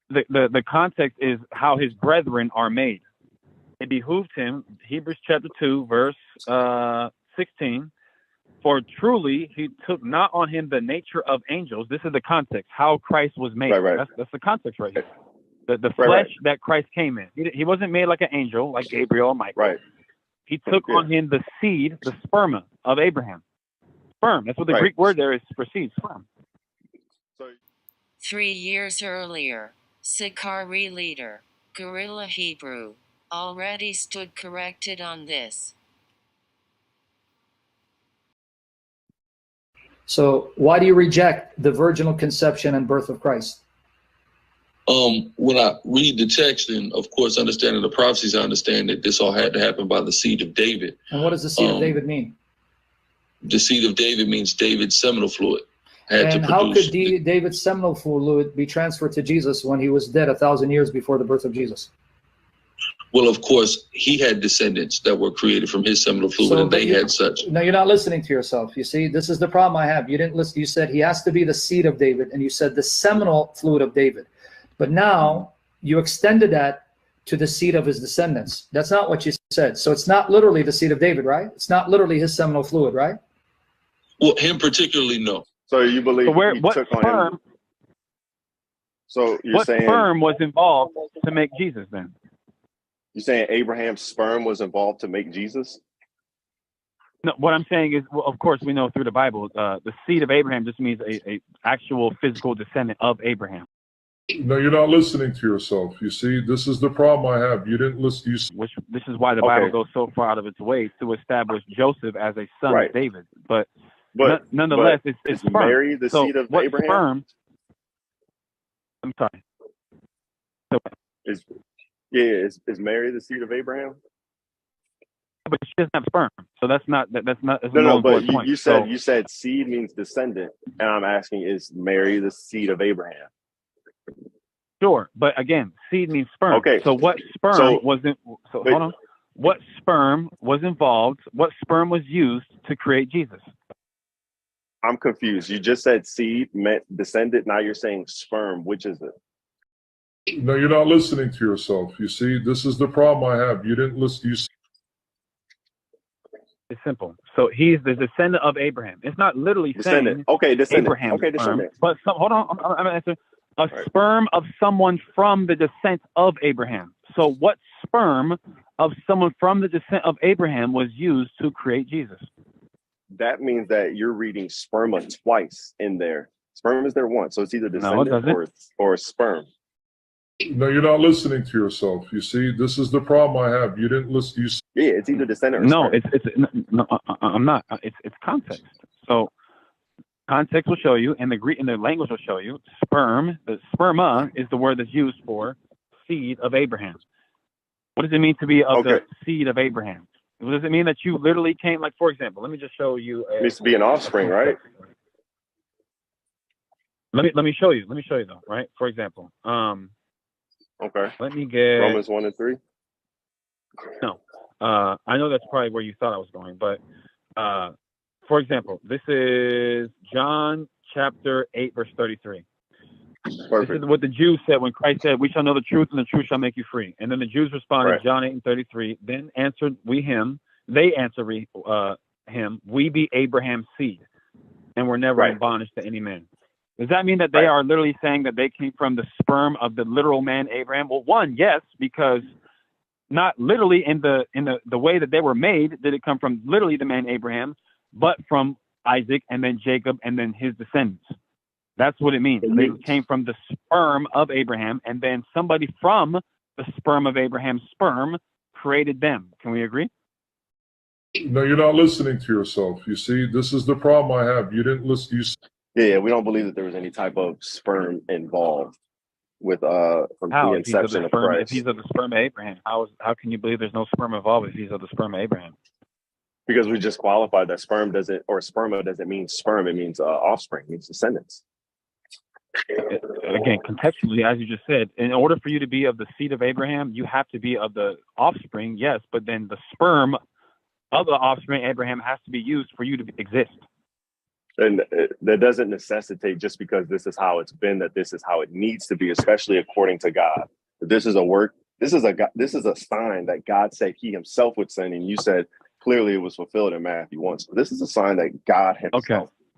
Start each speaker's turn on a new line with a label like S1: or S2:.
S1: the context is how his brethren are made. It behooved him, Hebrews chapter 2, verse 16, for truly he took not on him the nature of angels. This is the context, how Christ was made.
S2: Right.
S1: That's the context right here. The flesh that Christ came in. He wasn't made like an angel, like Gabriel or Michael.
S2: Right.
S1: He took on him the seed, the sperma of Abraham. Sperm. That's what the Greek word there is for seed, sperm.
S3: 3 years earlier, Sicarii leader, Grla Hebrew, already stood corrected on this.
S4: So why do you reject the virginal conception and birth of Christ?
S5: When I read the text and, of course, understanding the prophecies, I understand that this all had to happen by the seed of David.
S4: And what does the seed of David mean?
S5: The seed of David means David's seminal fluid.
S4: And how could David's seminal fluid be transferred to Jesus when he was dead 1,000 years before the birth of Jesus?
S5: Well, of course, he had descendants that were created from his seminal fluid, and they had such.
S4: No, you're not listening to yourself. You see, this is the problem I have. You didn't listen. You said he has to be the seed of David, and you said the seminal fluid of David. But now you extended that to the seed of his descendants. That's not what you said. So it's not literally the seed of David, right? It's not literally his seminal fluid, right?
S5: Well, him particularly, no.
S2: So you believe he
S1: what
S2: took
S1: sperm,
S2: on him? So you're saying
S1: sperm was involved to make Jesus then?
S2: You're saying Abraham's sperm was involved to make Jesus?
S1: No, what I'm saying is, well, of course, we know through the Bible, the seed of Abraham just means a actual physical descendant of Abraham.
S6: No, you're not listening to yourself. You see, this is the problem I have. You didn't listen.
S1: This is why the Bible goes so far out of its way to establish Joseph as a son of David. But nonetheless, it's sperm.
S2: Mary the seed of Abraham?
S1: I'm sorry.
S2: Is Mary the seed of Abraham?
S1: But she doesn't have sperm, so that's not.
S2: No. But you said seed means descendant, and I'm asking, is Mary the seed of Abraham?
S1: Sure, but again, seed means sperm.
S2: Okay.
S1: So what sperm wasn't? So hold on. What sperm was involved? What sperm was used to create Jesus?
S2: I'm confused. You just said seed meant descendant. Now you're saying sperm. Which is it?
S6: No, you're not listening to yourself. You see, this is the problem I have. You didn't listen.
S1: It's simple. So he's the descendant of Abraham. It's not literally
S2: descendant.
S1: saying
S2: Descendant.
S1: Abraham.
S2: Okay, descendant.
S1: But hold on. I'm going to answer. Sperm of someone from the descent of Abraham. So what sperm of someone from the descent of Abraham was used to create Jesus?
S2: That means that you're reading sperma twice in there. Sperm is there once, so it's either descendant or sperm.
S6: No, you're not listening to yourself. You see, this is the problem I have. You didn't listen.
S2: Yeah, it's either descendant or
S1: sperm. No, I'm not. It's context. So context will show you, and the Greek and the language will show you, sperm, the sperma is the word that's used for seed of Abraham. What does it mean to be of the seed of Abraham? Does it mean that you literally came, like, for example, let me just show you.
S2: It needs to be an offspring, right?
S1: Let me show you though, right? For example, let me get
S2: Romans 1 and 3.
S1: No, I know that's probably where you thought I was going, but for example, this is John chapter 8, verse 33.
S2: Perfect.
S1: This is what the Jews said when Christ said, "We shall know the truth, and the truth shall make you free." And then the Jews responded, John 8 and 33. Then answered they answered him, "We be Abraham's seed, and were never in bondage to any man." Does that mean that they are literally saying that they came from the sperm of the literal man Abraham? Well, one, yes, because not literally in the way that they were made did it come from literally the man Abraham, but from Isaac and then Jacob and then his descendants. That's what it means. They came from the sperm of Abraham, and then somebody from the sperm of Abraham's sperm created them. Can we agree?
S6: No, you're not listening to yourself. You see, this is the problem I have. You didn't listen.
S2: Yeah, we don't believe that there was any type of sperm involved with from the inception of Christ.
S1: If he's of the sperm of Abraham, how can you believe there's no sperm involved if he's of the sperm of Abraham?
S2: Because we just qualified that sperm doesn't, or sperma doesn't mean sperm. It means offspring. It means descendants.
S1: Again, contextually, as you just said, in order for you to be of the seed of Abraham, you have to be of the offspring, yes, but then the sperm of the offspring Abraham has to be used for you to exist.
S2: And that doesn't necessitate just because this is how it's been, that this is how it needs to be, especially according to God. This is a work. This is a sign that God said he himself would send. And you said clearly it was fulfilled in Matthew 1. So this is a sign that God himself